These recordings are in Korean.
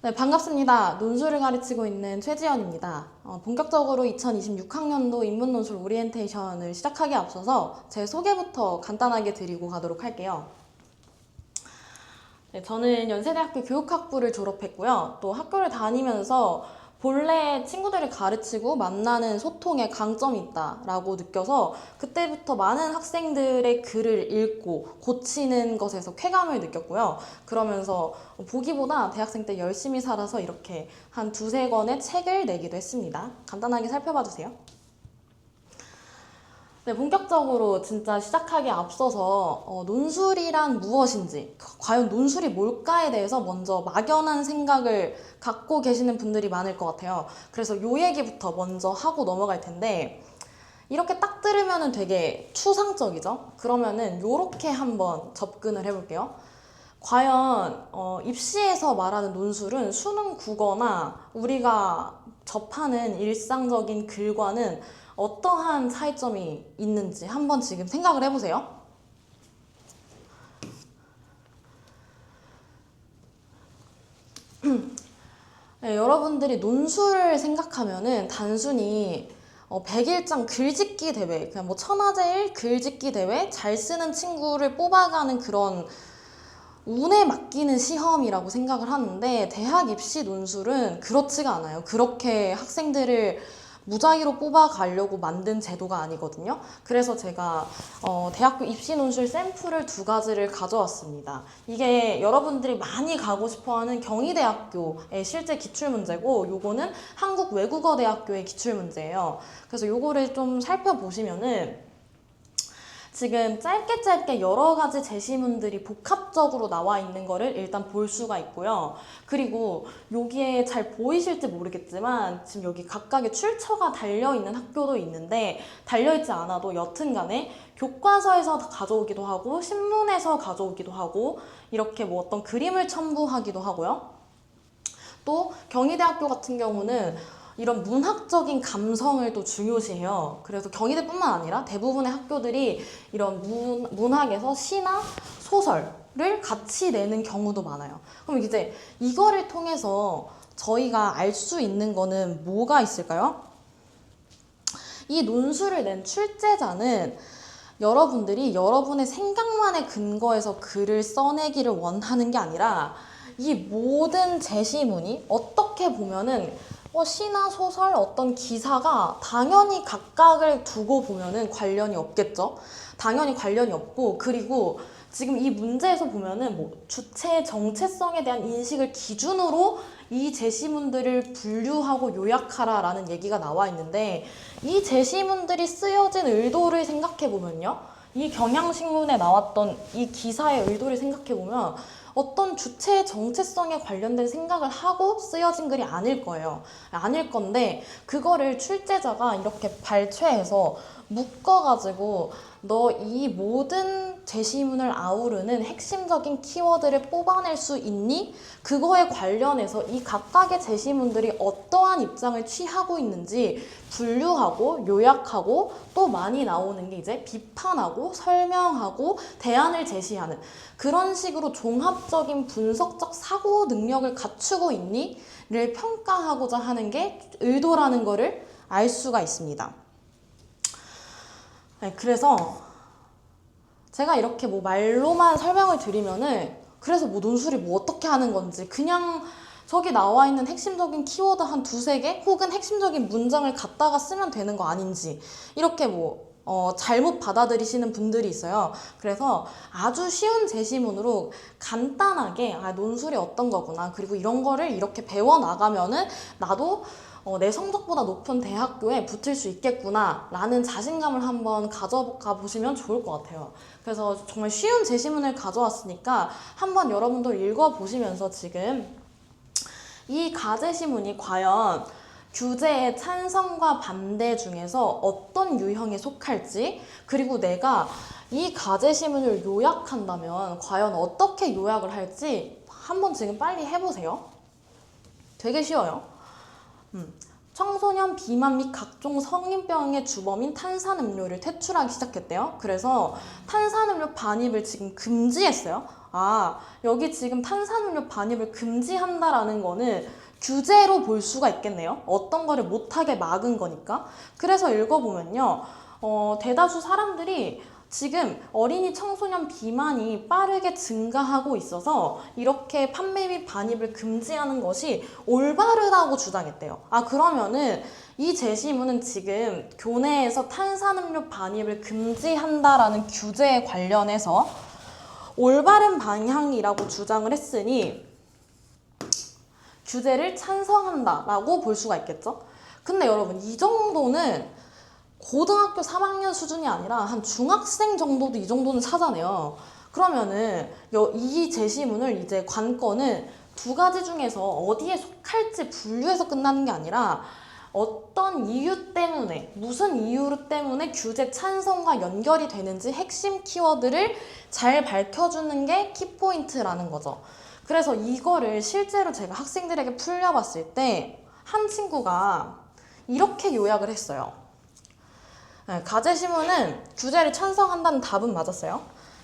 네, 반갑습니다. 논술을 가르치고 있는 최지연입니다. 본격적으로 2026학년도 인문논술 오리엔테이션을 시작하기에 앞서서 제 소개부터 간단하게 드리고 가도록 할게요. 네, 저는 연세대학교 교육학부를 졸업했고요. 또 학교를 다니면서 본래 친구들을 가르치고 만나는 소통에 강점이 있다라고 느껴서 그때부터 많은 학생들의 글을 읽고 고치는 것에서 쾌감을 느꼈고요. 그러면서 보기보다 대학생 때 열심히 살아서 이렇게 한 두세 권의 책을 내기도 했습니다. 간단하게 살펴봐 주세요. 네, 본격적으로 진짜 시작하기에 앞서서 논술이란 무엇인지, 과연 논술이 뭘까에 대해서 먼저 막연한 생각을 갖고 계시는 분들이 많을 것 같아요. 그래서 요 얘기부터 먼저 하고 넘어갈 텐데, 이렇게 딱 들으면 되게 추상적이죠? 그러면은 요렇게 한번 접근을 해볼게요. 과연 입시에서 말하는 논술은 수능 국어나 우리가 접하는 일상적인 글과는 어떠한 차이점이 있는지 한번 지금 생각을 해보세요. 네, 여러분들이 논술을 생각하면은 단순히 100일장 글짓기 대회, 그냥 뭐 천하제일 글짓기 대회, 잘 쓰는 친구를 뽑아가는 그런 운에 맡기는 시험이라고 생각을 하는데 대학 입시 논술은 그렇지가 않아요. 그렇게 학생들을 무작위로 뽑아가려고 만든 제도가 아니거든요. 그래서 제가 대학교 입시 논술 샘플을 두 가지를 가져왔습니다. 이게 여러분들이 많이 가고 싶어하는 경희대학교의 실제 기출문제고 요거는 한국외국어대학교의 기출문제예요. 그래서 요거를 좀 살펴보시면은 지금 짧게 여러 가지 제시문들이 복합적으로 나와 있는 거를 일단 볼 수가 있고요. 그리고 여기에 잘 보이실지 모르겠지만 지금 여기 각각의 출처가 달려있는 학교도 있는데 달려있지 않아도 여튼 간에 교과서에서 가져오기도 하고 신문에서 가져오기도 하고 이렇게 뭐 어떤 그림을 첨부하기도 하고요. 또 경희대학교 같은 경우는 이런 문학적인 감성을 또 중요시해요. 그래서 경희대뿐만 아니라 대부분의 학교들이 이런 문학에서 시나 소설을 같이 내는 경우도 많아요. 그럼 이제 이거를 통해서 저희가 알 수 있는 거는 뭐가 있을까요? 이 논술을 낸 출제자는 여러분들이 여러분의 생각만에 근거해서 글을 써내기를 원하는 게 아니라 이 모든 제시문이 어떻게 보면은 시나 소설 어떤 기사가 당연히 각각을 두고 보면은 관련이 없겠죠. 당연히 관련이 없고 그리고 지금 이 문제에서 보면은 뭐 주체의 정체성에 대한 인식을 기준으로 이 제시문들을 분류하고 요약하라라는 얘기가 나와 있는데 이 제시문들이 쓰여진 의도를 생각해 보면요. 이 경향신문에 나왔던 이 기사의 의도를 생각해 보면 어떤 주체의 정체성에 관련된 생각을 하고 쓰여진 글이 아닐 거예요. 아닐 건데 그거를 출제자가 이렇게 발췌해서 묶어가지고 너 이 모든 제시문을 아우르는 핵심적인 키워드를 뽑아낼 수 있니? 그거에 관련해서 이 각각의 제시문들이 어떠한 입장을 취하고 있는지 분류하고 요약하고 또 많이 나오는 게 이제 비판하고 설명하고 대안을 제시하는 그런 식으로 종합적인 분석적 사고 능력을 갖추고 있니? 를 평가하고자 하는 게 의도라는 거를 알 수가 있습니다. 네, 그래서 제가 이렇게 뭐 말로만 설명을 드리면은 그래서 뭐 논술이 뭐 어떻게 하는 건지 그냥 저기 나와 있는 핵심적인 키워드 한 두세 개 혹은 핵심적인 문장을 갖다가 쓰면 되는 거 아닌지 이렇게 뭐 잘못 받아들이시는 분들이 있어요. 그래서 아주 쉬운 제시문으로 간단하게 논술이 어떤 거구나 그리고 이런 거를 이렇게 배워나가면은 나도 내 성적보다 높은 대학교에 붙을 수 있겠구나 라는 자신감을 한번 가져가 보시면 좋을 것 같아요. 그래서 정말 쉬운 제시문을 가져왔으니까 한번 여러분들 읽어보시면서 지금 이 가제시문이 과연 규제의 찬성과 반대 중에서 어떤 유형에 속할지 그리고 내가 이 가제시문을 요약한다면 과연 어떻게 요약을 할지 한번 지금 빨리 해보세요. 되게 쉬워요. 청소년 비만 및 각종 성인병의 주범인 탄산음료를 퇴출하기 시작했대요. 그래서 탄산음료 반입을 지금 금지했어요. 아, 여기 지금 탄산음료 반입을 금지한다라는 거는 규제로 볼 수가 있겠네요. 어떤 거를 못하게 막은 거니까. 그래서 읽어보면요. 대다수 사람들이 지금 어린이 청소년 비만이 빠르게 증가하고 있어서 이렇게 판매 및 반입을 금지하는 것이 올바르다고 주장했대요. 아, 그러면은 이 제시문은 지금 교내에서 탄산음료 반입을 금지한다라는 규제에 관련해서 올바른 방향이라고 주장을 했으니 규제를 찬성한다라고 볼 수가 있겠죠? 근데 여러분, 이 정도는 고등학교 3학년 수준이 아니라 한 중학생 정도도 이 정도는 찾아내요. 그러면은 이 제시문을 이제 관건은 두 가지 중에서 어디에 속할지 분류해서 끝나는 게 아니라 어떤 이유 때문에, 무슨 이유 때문에 규제 찬성과 연결이 되는지 핵심 키워드를 잘 밝혀주는 게 키포인트라는 거죠. 그래서 이거를 실제로 제가 학생들에게 풀려봤을 때 한 친구가 이렇게 요약을 했어요. 네, 가제시문은 규제를 찬성한다는 답은 맞았어요.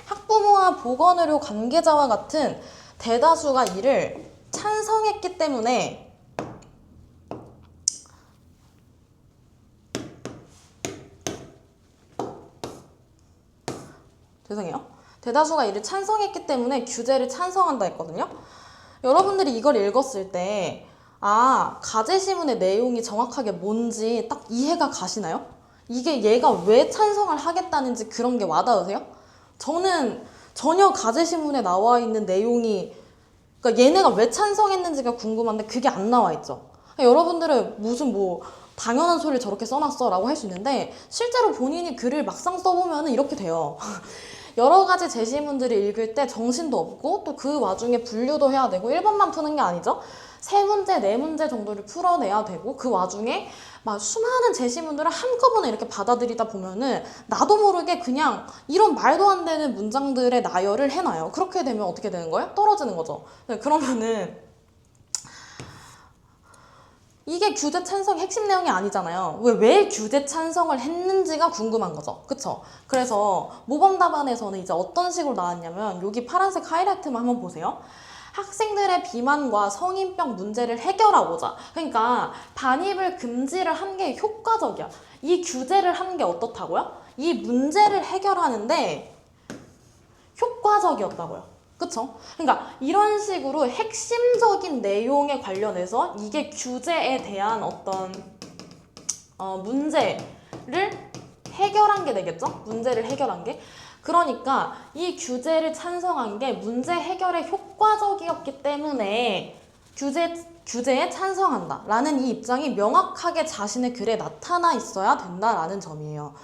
학부모와 보건의료 관계자와 같은 대다수가 이를 찬성했기 때문에 죄송해요. 대다수가 이를 찬성했기 때문에 규제를 찬성한다 했거든요. 여러분들이 이걸 읽었을 때 아, 가제시문의 내용이 정확하게 뭔지 딱 이해가 가시나요? 이게 얘가 왜 찬성을 하겠다는지 그런 게 와닿으세요? 저는 전혀 가제시문에 나와 있는 내용이 그러니까 얘네가 왜 찬성했는지가 궁금한데 그게 안 나와 있죠. 여러분들은 무슨 뭐 당연한 소리를 저렇게 써놨어 라고 할 수 있는데 실제로 본인이 글을 막상 써보면 이렇게 돼요. 여러 가지 제시문들을 읽을 때 정신도 없고 또 그 와중에 분류도 해야 되고 1번만 푸는 게 아니죠. 3문제, 4문제 정도를 풀어내야 되고 그 와중에 막 수많은 제시문들을 한꺼번에 이렇게 받아들이다 보면은 나도 모르게 그냥 이런 말도 안 되는 문장들의 나열을 해놔요. 그렇게 되면 어떻게 되는 거예요? 떨어지는 거죠. 네, 그러면은 이게 규제 찬성의 핵심 내용이 아니잖아요. 왜 규제 찬성을 했는지가 궁금한 거죠. 그쵸? 그래서 모범 답안에서는 이제 어떤 식으로 나왔냐면 여기 파란색 하이라이트만 한번 보세요. 학생들의 비만과 성인병 문제를 해결하고자. 그러니까 반입을 금지를 한 게 효과적이야. 이 규제를 한 게 어떻다고요? 이 문제를 해결하는데 효과적이었다고요. 그쵸? 그러니까 이런 식으로 핵심적인 내용에 관련해서 이게 규제에 대한 어떤 문제를 해결한 게 되겠죠? 문제를 해결한 게. 그러니까 이 규제를 찬성한 게 문제 해결에 효과적이었기 때문에 규제에 찬성한다 라는 이 입장이 명확하게 자신의 글에 나타나 있어야 된다라는 점이에요.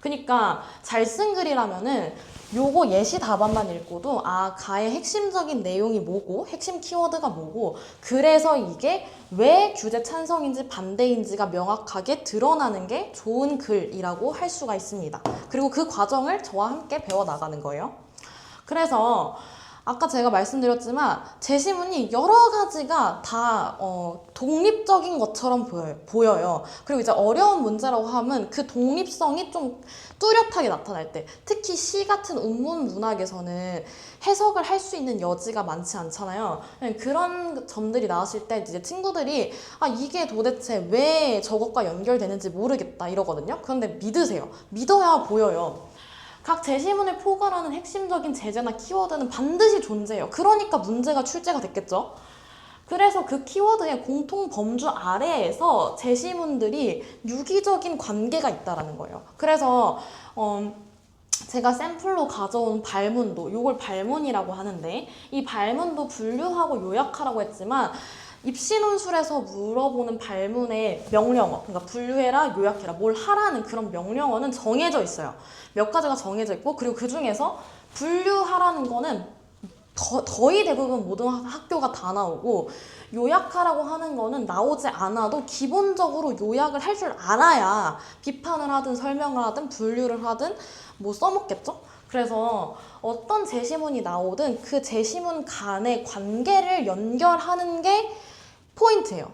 그러니까 잘 쓴 글이라면은 요거 예시 답안만 읽고도 아, 가의 핵심적인 내용이 뭐고 핵심 키워드가 뭐고 그래서 이게 왜 규제 찬성인지 반대인지가 명확하게 드러나는 게 좋은 글이라고 할 수가 있습니다. 그리고 그 과정을 저와 함께 배워나가는 거예요. 그래서 아까 제가 말씀드렸지만 제시문이 여러 가지가 다 독립적인 것처럼 보여요. 그리고 이제 어려운 문제라고 하면 그 독립성이 좀 뚜렷하게 나타날 때 특히 시 같은 운문 문학에서는 해석을 할 수 있는 여지가 많지 않잖아요. 그런 점들이 나왔을 때 이제 친구들이 아, 이게 도대체 왜 저것과 연결되는지 모르겠다 이러거든요. 그런데 믿으세요. 믿어야 보여요. 각 제시문을 포괄하는 핵심적인 제재나 키워드는 반드시 존재해요. 그러니까 문제가 출제가 됐겠죠. 그래서 그 키워드의 공통 범주 아래에서 제시문들이 유기적인 관계가 있다는 거예요. 그래서 제가 샘플로 가져온 발문도, 이걸 발문이라고 하는데 이 발문도 분류하고 요약하라고 했지만 입시 논술에서 물어보는 발문의 명령어, 그러니까 분류해라, 요약해라, 뭘 하라는 그런 명령어는 정해져 있어요. 몇 가지가 정해져 있고 그리고 그 중에서 분류하라는 거는 거의 대부분 모든 학교가 다 나오고 요약하라고 하는 거는 나오지 않아도 기본적으로 요약을 할 줄 알아야 비판을 하든 설명을 하든 분류를 하든 뭐 써먹겠죠? 그래서 어떤 제시문이 나오든 그 제시문 간의 관계를 연결하는 게 포인트예요.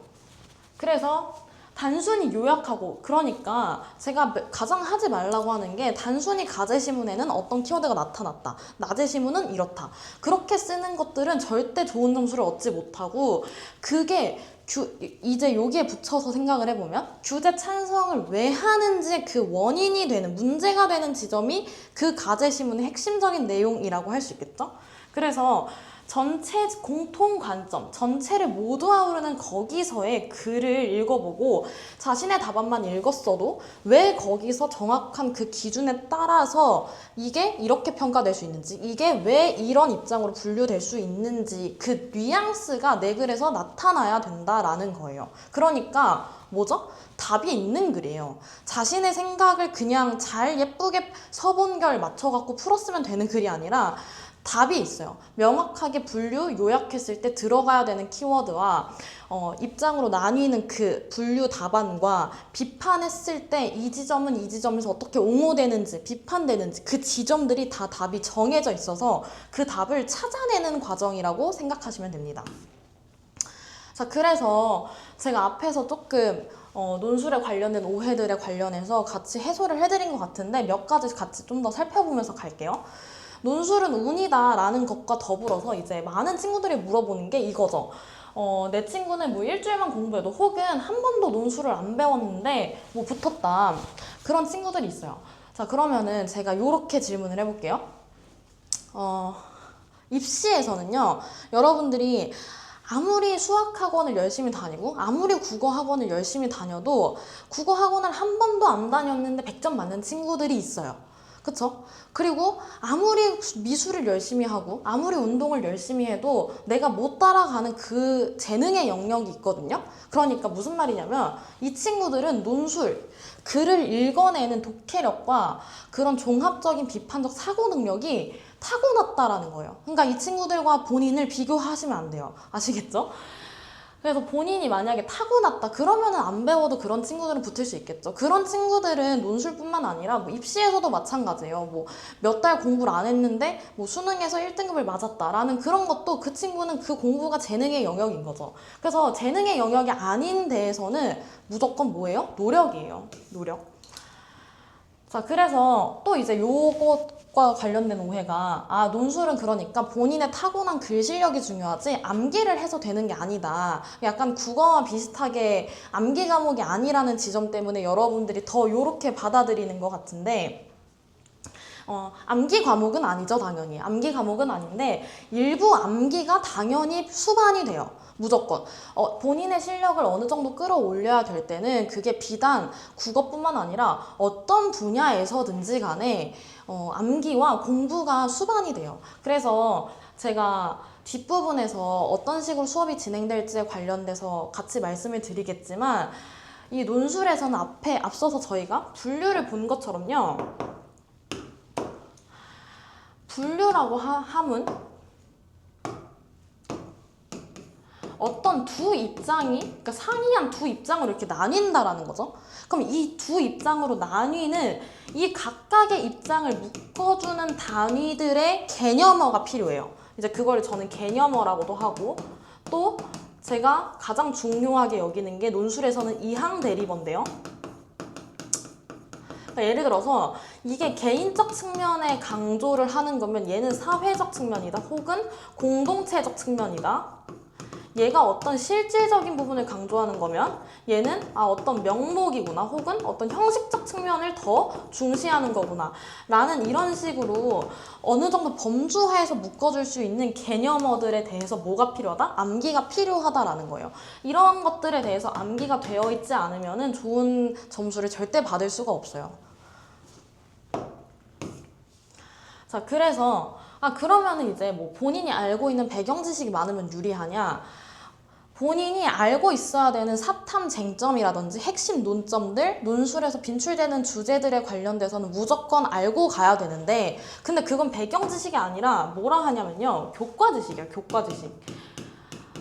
그래서 단순히 요약하고, 그러니까 제가 가장 하지 말라고 하는 게 단순히 가제 시문에는 어떤 키워드가 나타났다, 낮의 시문은 이렇다, 그렇게 쓰는 것들은 절대 좋은 점수를 얻지 못하고, 그게 이제 여기에 붙여서 생각을 해보면 규제 찬성을 왜 하는지 그 원인이 되는, 문제가 되는 지점이 그 가제 시문의 핵심적인 내용이라고 할 수 있겠죠. 그래서 전체 공통 관점, 전체를 모두 아우르는 거기서의 글을 읽어보고 자신의 답안만 읽었어도 왜 거기서 정확한 그 기준에 따라서 이게 이렇게 평가될 수 있는지, 이게 왜 이런 입장으로 분류될 수 있는지, 그 뉘앙스가 내 글에서 나타나야 된다라는 거예요. 그러니까 뭐죠? 답이 있는 글이에요. 자신의 생각을 그냥 잘 예쁘게 서본결 맞춰갖고 풀었으면 되는 글이 아니라 답이 있어요. 명확하게 분류, 요약했을 때 들어가야 되는 키워드와 입장으로 나뉘는 그 분류 답안과 비판했을 때 이 지점은 이 지점에서 어떻게 옹호되는지, 비판되는지 그 지점들이 다 답이 정해져 있어서 그 답을 찾아내는 과정이라고 생각하시면 됩니다. 자, 그래서 제가 앞에서 조금 논술에 관련된 오해들에 관련해서 같이 해소를 해드린 것 같은데 몇 가지 같이 좀 더 살펴보면서 갈게요. 논술은 운이다 라는 것과 더불어서 이제 많은 친구들이 물어보는 게 이거죠. 내 친구는 뭐 일주일만 공부해도 혹은 한 번도 논술을 안 배웠는데 뭐 붙었다, 그런 친구들이 있어요. 자, 그러면은 제가 요렇게 질문을 해볼게요. 입시에서는요, 여러분들이 아무리 수학학원을 열심히 다니고 아무리 국어학원을 열심히 다녀도 국어학원을 한 번도 안 다녔는데 100점 맞는 친구들이 있어요. 그쵸? 그리고 아무리 미술을 열심히 하고 아무리 운동을 열심히 해도 내가 못 따라가는 그 재능의 영역이 있거든요. 그러니까 무슨 말이냐면 이 친구들은 논술, 글을 읽어내는 독해력과 그런 종합적인 비판적 사고 능력이 타고났다라는 거예요. 그러니까 이 친구들과 본인을 비교하시면 안 돼요. 아시겠죠? 그래서 본인이 만약에 타고났다 그러면은 안 배워도 그런 친구들은 붙을 수 있겠죠. 그런 친구들은 논술뿐만 아니라 뭐 입시에서도 마찬가지예요. 뭐 몇 달 공부를 안 했는데 뭐 수능에서 1등급을 맞았다라는 그런 것도 그 친구는 그 공부가 재능의 영역인 거죠. 그래서 재능의 영역이 아닌 데에서는 무조건 뭐예요? 노력이에요. 노력. 자, 그래서 또 이제 요것과 관련된 오해가, 논술은 그러니까 본인의 타고난 글 실력이 중요하지 암기를 해서 되는 게 아니다. 약간 국어와 비슷하게 암기 과목이 아니라는 지점 때문에 여러분들이 더 요렇게 받아들이는 것 같은데, 암기 과목은 아니죠, 당연히. 암기 과목은 아닌데 일부 암기가 당연히 수반이 돼요. 무조건. 본인의 실력을 어느 정도 끌어올려야 될 때는 그게 비단 국어뿐만 아니라 어떤 분야에서든지 간에 암기와 공부가 수반이 돼요. 그래서 제가 뒷부분에서 어떤 식으로 수업이 진행될지에 관련돼서 같이 말씀을 드리겠지만, 이 논술에서는 앞서서 저희가 분류를 본 것처럼요, 분류라고 함은 어떤 두 입장이, 그러니까 상이한 두 입장으로 이렇게 나뉜다라는 거죠. 그럼 이 두 입장으로 나뉘는 이 각각의 입장을 묶어주는 단위들의 개념어가 필요해요. 이제 그걸 저는 개념어라고도 하고, 또 제가 가장 중요하게 여기는 게 논술에서는 이항 대리번인데요. 그러니까 예를 들어서 이게 개인적 측면에 강조를 하는 거면 얘는 사회적 측면이다, 혹은 공동체적 측면이다. 얘가 어떤 실질적인 부분을 강조하는 거면 얘는 어떤 명목이구나, 혹은 어떤 형식적 측면을 더 중시하는 거구나 라는, 이런 식으로 어느 정도 범주하에서 묶어줄 수 있는 개념어들에 대해서 뭐가 필요하다? 암기가 필요하다라는 거예요. 이런 것들에 대해서 암기가 되어 있지 않으면 좋은 점수를 절대 받을 수가 없어요. 자, 그래서 그러면은 이제 뭐 본인이 알고 있는 배경 지식이 많으면 유리하냐? 본인이 알고 있어야 되는 사탐 쟁점이라든지 핵심 논점들, 논술에서 빈출되는 주제들에 관련돼서는 무조건 알고 가야 되는데, 근데 그건 배경 지식이 아니라 뭐라 하냐면요, 교과 지식이에요. 교과 지식.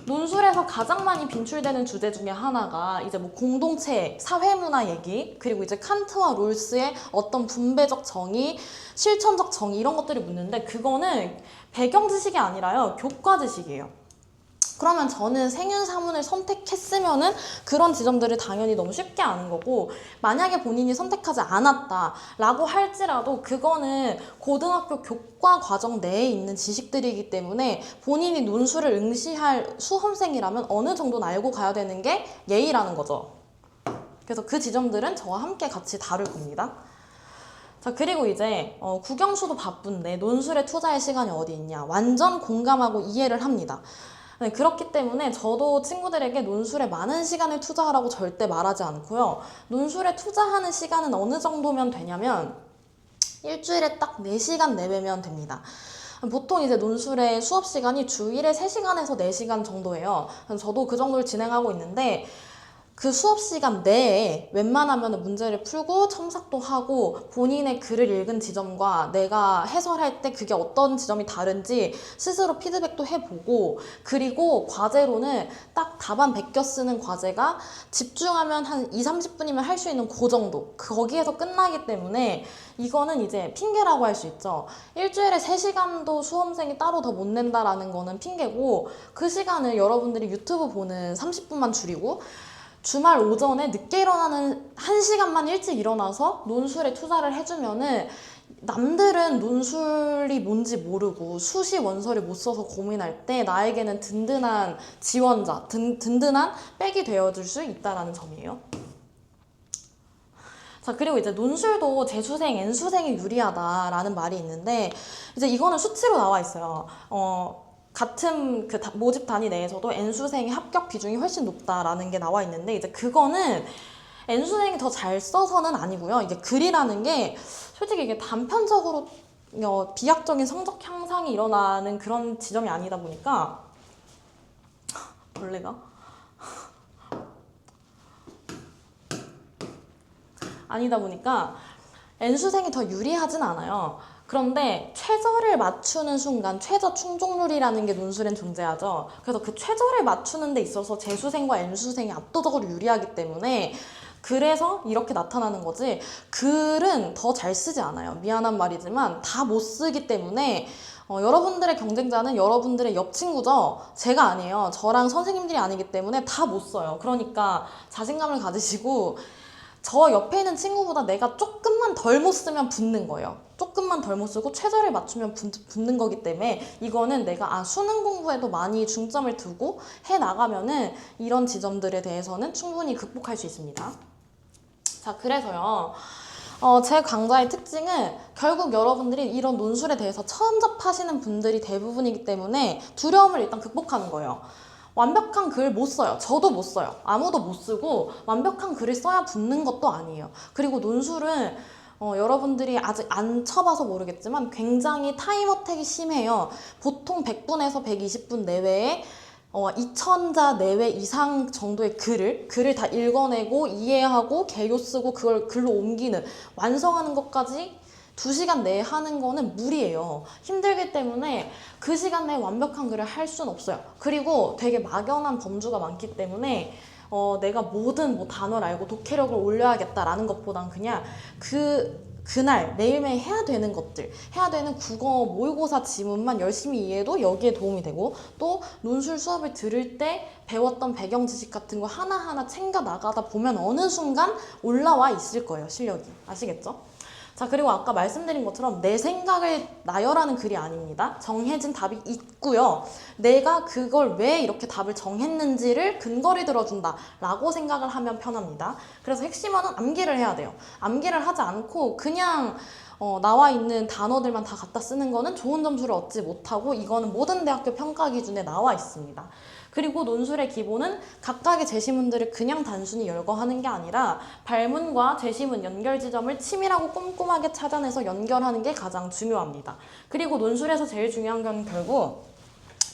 논술에서 가장 많이 빈출되는 주제 중에 하나가 이제 뭐 공동체, 사회문화 얘기, 그리고 이제 칸트와 롤스의 어떤 분배적 정의, 실천적 정의, 이런 것들을 묻는데, 그거는 배경 지식이 아니라요, 교과 지식이에요. 그러면 저는 생윤사문을 선택했으면은 그런 지점들을 당연히 너무 쉽게 아는 거고, 만약에 본인이 선택하지 않았다라고 할지라도 그거는 고등학교 교과 과정 내에 있는 지식들이기 때문에 본인이 논술을 응시할 수험생이라면 어느 정도는 알고 가야 되는 게 예의라는 거죠. 그래서 그 지점들은 저와 함께 같이 다룰 겁니다. 자, 그리고 이제 국영수도 바쁜데 논술에 투자할 시간이 어디 있냐. 완전 공감하고 이해를 합니다. 네, 그렇기 때문에 저도 친구들에게 논술에 많은 시간을 투자하라고 절대 말하지 않고요. 논술에 투자하는 시간은 어느 정도면 되냐면 일주일에 딱 4시간 내외면 됩니다. 보통 이제 논술의 수업 시간이 주일에 3시간에서 4시간 정도예요. 저도 그 정도를 진행하고 있는데 그 수업 시간 내에 웬만하면 문제를 풀고 첨삭도 하고 본인의 글을 읽은 지점과 내가 해설할 때 그게 어떤 지점이 다른지 스스로 피드백도 해보고, 그리고 과제로는 딱 답안 베껴 쓰는 과제가 집중하면 한 20-30분이면 할 수 있는 그 정도, 거기에서 끝나기 때문에 이거는 이제 핑계라고 할 수 있죠. 일주일에 3시간도 수험생이 따로 더 못 낸다라는 거는 핑계고, 그 시간을 여러분들이 유튜브 보는 30분만 줄이고 주말 오전에 늦게 일어나는 1시간만 일찍 일어나서 논술에 투자를 해주면은, 남들은 논술이 뭔지 모르고 수시 원서를 못 써서 고민할 때 나에게는 든든한 지원자, 든든한 백이 되어줄 수 있다는 점이에요. 자, 그리고 이제 논술도 재수생, N수생이 유리하다라는 말이 있는데, 이제 이거는 수치로 나와 있어요. 같은 그 모집 단위 내에서도 N수생의 합격 비중이 훨씬 높다라는 게 나와 있는데, 이제 그거는 N수생이 더 잘 써서는 아니고요. 이게 글이라는 게 솔직히 이게 단편적으로 비약적인 성적 향상이 일어나는 그런 지점이 아니다 보니까, 벌레가? 아니다 보니까 N수생이 더 유리하진 않아요. 그런데 최저를 맞추는 순간 최저 충족률이라는 게 논술엔 존재하죠. 그래서 그 최저를 맞추는 데 있어서 재수생과 N수생이 압도적으로 유리하기 때문에 그래서 이렇게 나타나는 거지, 글은 더 잘 쓰지 않아요. 미안한 말이지만 다 못 쓰기 때문에 여러분들의 경쟁자는 여러분들의 옆 친구죠. 제가 아니에요. 저랑 선생님들이 아니기 때문에 다 못 써요. 그러니까 자신감을 가지시고, 저 옆에 있는 친구보다 내가 조금만 덜 못 쓰면 붙는 거예요. 조금만 덜 못 쓰고 최저를 맞추면 붙는 거기 때문에 이거는 내가 수능 공부에도 많이 중점을 두고 해 나가면은 이런 지점들에 대해서는 충분히 극복할 수 있습니다. 자, 그래서요. 제 강좌의 특징은 결국 여러분들이 이런 논술에 대해서 처음 접하시는 분들이 대부분이기 때문에 두려움을 일단 극복하는 거예요. 완벽한 글 못 써요. 저도 못 써요. 아무도 못 쓰고 완벽한 글을 써야 붙는 것도 아니에요. 그리고 논술은 여러분들이 아직 안 쳐봐서 모르겠지만 굉장히 타임 어택이 심해요. 보통 100분에서 120분 내외에 2000자 내외 이상 정도의 글을 다 읽어내고 이해하고 개요 쓰고 그걸 글로 옮기는, 완성하는 것까지 2시간 내에 하는 거는 무리예요. 힘들기 때문에 그 시간 내에 완벽한 글을 할 수는 없어요. 그리고 되게 막연한 범주가 많기 때문에 내가 모든 단어를 알고 독해력을 올려야겠다라는 것보단 그냥 그날 매일매일 해야 되는 것들, 해야 되는 국어 모의고사 지문만 열심히 이해해도 여기에 도움이 되고, 또 논술 수업을 들을 때 배웠던 배경 지식 같은 거 하나하나 챙겨 나가다 보면 어느 순간 올라와 있을 거예요, 실력이. 아시겠죠? 자, 그리고 아까 말씀드린 것처럼 내 생각을 나열하는 글이 아닙니다. 정해진 답이 있고요. 내가 그걸 왜 이렇게 답을 정했는지를 근거를 들어준다 라고 생각을 하면 편합니다. 그래서 핵심어는 암기를 해야 돼요. 암기를 하지 않고 그냥 나와 있는 단어들만 다 갖다 쓰는 거는 좋은 점수를 얻지 못하고, 이거는 모든 대학교 평가 기준에 나와 있습니다. 그리고 논술의 기본은 각각의 제시문들을 그냥 단순히 열거하는 게 아니라 발문과 제시문 연결 지점을 치밀하고 꼼꼼하게 찾아내서 연결하는 게 가장 중요합니다. 그리고 논술에서 제일 중요한 건 결국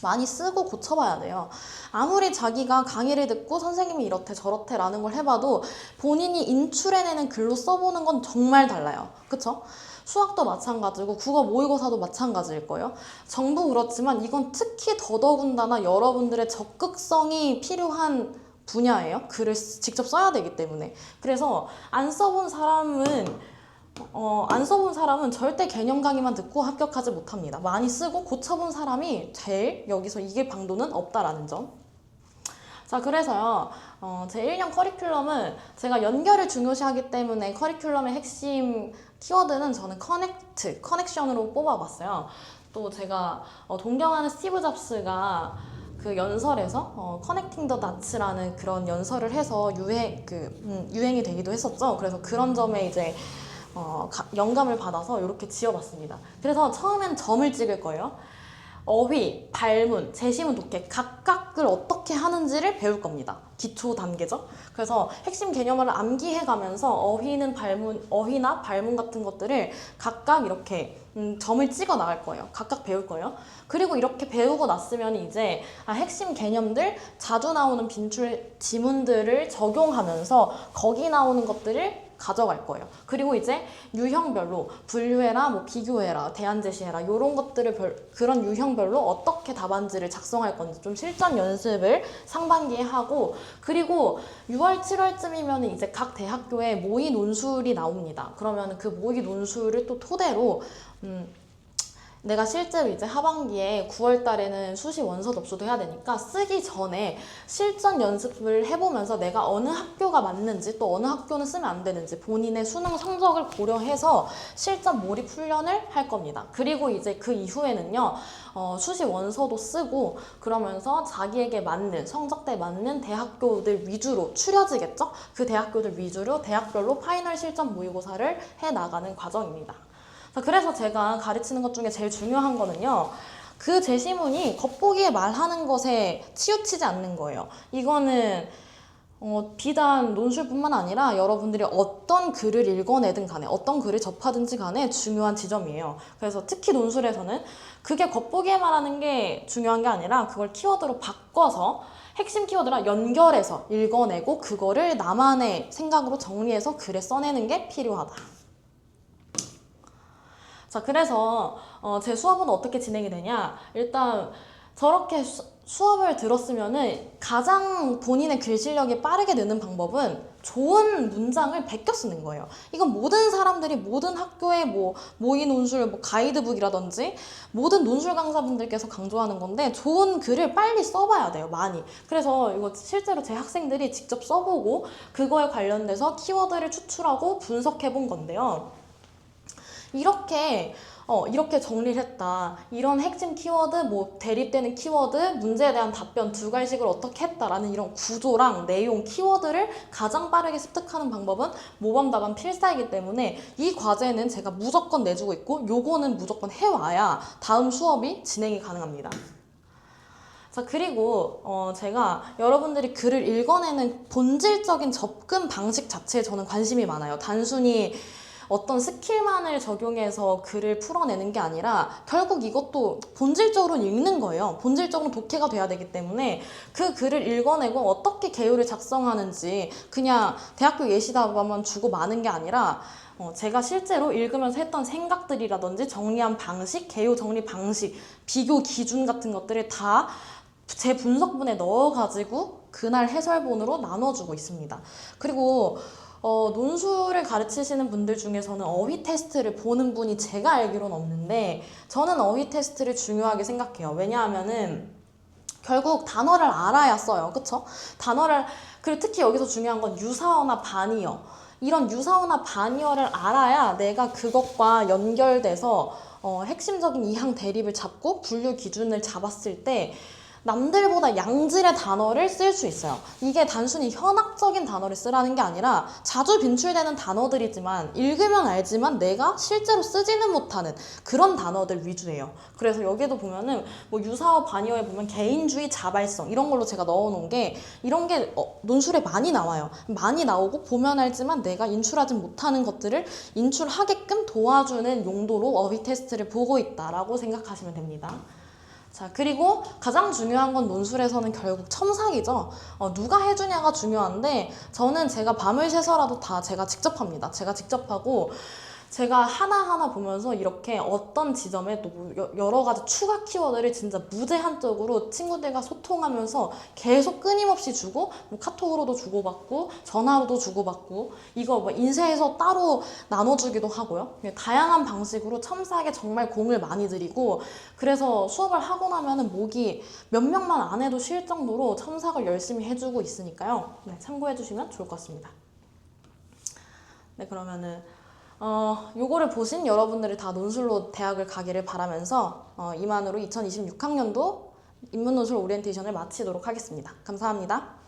많이 쓰고 고쳐봐야 돼요. 아무리 자기가 강의를 듣고 선생님이 이렇대 저렇대 라는 걸 해봐도 본인이 인출해내는 글로 써보는 건 정말 달라요. 그쵸? 수학도 마찬가지고 국어 모의고사도 마찬가지일 거예요. 정도 그렇지만 이건 특히 더더군다나 여러분들의 적극성이 필요한 분야예요. 글을 직접 써야 되기 때문에. 그래서 안 써본 사람은 안 써본 사람은 절대 개념 강의만 듣고 합격하지 못합니다. 많이 쓰고 고쳐본 사람이 제일 여기서 이길 방도는 없다라는 점. 자, 그래서요, 제 1년 커리큘럼은 제가 연결을 중요시하기 때문에 커리큘럼의 핵심 키워드는 저는 커넥션으로 뽑아봤어요. 또 제가 존경하는 스티브 잡스가 그 연설에서 커넥팅 더 다츠라는 그런 연설을 해서 유행이 되기도 했었죠. 그래서 그런 점에 이제 영감을 받아서 이렇게 지어봤습니다. 그래서 처음엔 점을 찍을 거예요. 어휘, 발문, 제시문, 독해 각각을 어떻게 하는지를 배울 겁니다. 기초 단계죠. 그래서 핵심 개념을 암기해가면서 어휘나 발문 같은 것들을 각각 이렇게 점을 찍어 나갈 거예요. 각각 배울 거예요. 그리고 이렇게 배우고 났으면 이제 핵심 개념들, 자주 나오는 빈출 지문들을 적용하면서 거기 나오는 것들을 가져갈 거예요. 그리고 이제 유형별로 분류해라, 뭐 비교해라, 대안 제시해라 이런 것들을 그런 유형별로 어떻게 답안지를 작성할 건지 좀 실전 연습을 상반기에 하고, 그리고 6월, 7월쯤이면 이제 각 대학교에 모의 논술이 나옵니다. 그러면 그 모의 논술을 또 토대로 내가 실제로 이제 하반기에 9월 달에는 수시 원서 접수도 해야 되니까 쓰기 전에 실전 연습을 해보면서 내가 어느 학교가 맞는지 또 어느 학교는 쓰면 안 되는지 본인의 수능 성적을 고려해서 실전 몰입 훈련을 할 겁니다. 그리고 이제 그 이후에는요, 수시 원서도 쓰고 그러면서 자기에게 맞는, 성적대에 맞는 대학교들 위주로 추려지겠죠? 그 대학교들 위주로 대학별로 파이널 실전 모의고사를 해 나가는 과정입니다. 그래서 제가 가르치는 것 중에 제일 중요한 거는요, 그 제시문이 겉보기에 말하는 것에 치우치지 않는 거예요. 이거는 비단 논술뿐만 아니라 여러분들이 어떤 글을 읽어내든 간에 어떤 글을 접하든지 간에 중요한 지점이에요. 그래서 특히 논술에서는 그게 겉보기에 말하는 게 중요한 게 아니라 그걸 키워드로 바꿔서 핵심 키워드랑 연결해서 읽어내고 그거를 나만의 생각으로 정리해서 글에 써내는 게 필요하다. 자, 그래서 제 수업은 어떻게 진행이 되냐, 일단 저렇게 수업을 들었으면은 가장 본인의 글 실력이 빠르게 느는 방법은 좋은 문장을 베껴 쓰는 거예요. 이건 모든 사람들이 모든 학교의 모의 논술 가이드북이라든지 모든 논술 강사분들께서 강조하는 건데, 좋은 글을 빨리 써봐야 돼요, 많이. 그래서 이거 실제로 제 학생들이 직접 써보고 그거에 관련돼서 키워드를 추출하고 분석해 본 건데요. 이렇게 정리를 했다. 이런 핵심 키워드, 대립되는 키워드, 문제에 대한 답변 두 가지식을 어떻게 했다라는 이런 구조랑 내용, 키워드를 가장 빠르게 습득하는 방법은 모범 답안 필사이기 때문에 이 과제는 제가 무조건 내주고 있고 요거는 무조건 해와야 다음 수업이 진행이 가능합니다. 자, 그리고 제가 여러분들이 글을 읽어내는 본질적인 접근 방식 자체에 저는 관심이 많아요. 단순히 어떤 스킬만을 적용해서 글을 풀어내는 게 아니라 결국 이것도 본질적으로 읽는 거예요. 본질적으로 독해가 돼야 되기 때문에 그 글을 읽어내고 어떻게 개요를 작성하는지 그냥 대학교 예시답안만 주고 마는 게 아니라 제가 실제로 읽으면서 했던 생각들이라든지 정리한 방식, 개요 정리 방식, 비교 기준 같은 것들을 다 제 분석본에 넣어가지고 그날 해설본으로 나눠주고 있습니다. 그리고 논술을 가르치시는 분들 중에서는 어휘 테스트를 보는 분이 제가 알기로는 없는데, 저는 어휘 테스트를 중요하게 생각해요. 왜냐하면은 결국 단어를 알아야 써요. 그쵸? 그리고 특히 여기서 중요한 건 유사어나 반의어. 이런 유사어나 반의어를 알아야 내가 그것과 연결돼서 핵심적인 이항 대립을 잡고 분류 기준을 잡았을 때 남들보다 양질의 단어를 쓸 수 있어요. 이게 단순히 현학적인 단어를 쓰라는 게 아니라 자주 빈출되는 단어들이지만 읽으면 알지만 내가 실제로 쓰지는 못하는 그런 단어들 위주예요. 그래서 여기도 보면은 유사어 반의어에 보면 개인주의, 자발성 이런 걸로 제가 넣어놓은 게 이런 게 논술에 많이 나와요. 많이 나오고 보면 알지만 내가 인출하지 못하는 것들을 인출하게끔 도와주는 용도로 어휘 테스트를 보고 있다라고 생각하시면 됩니다. 자, 그리고 가장 중요한 건 논술에서는 결국 첨삭이죠. 누가 해주냐가 중요한데 저는 제가 밤을 새서라도 다 제가 직접 합니다. 제가 직접 하고 제가 하나하나 보면서 이렇게 어떤 지점에 또 여러 가지 추가 키워드를 진짜 무제한적으로 친구들과 소통하면서 계속 끊임없이 주고, 뭐 카톡으로도 주고받고, 전화로도 주고받고, 이거 뭐 인쇄해서 따로 나눠주기도 하고요. 다양한 방식으로 첨삭에 정말 공을 많이 들이고, 그래서 수업을 하고 나면은 목이 몇 명만 안 해도 쉴 정도로 첨삭을 열심히 해주고 있으니까요. 네, 참고해주시면 좋을 것 같습니다. 네, 그러면은 요거를 보신 여러분들이 다 논술로 대학을 가기를 바라면서 이만으로 2026학년도 인문논술 오리엔테이션을 마치도록 하겠습니다. 감사합니다.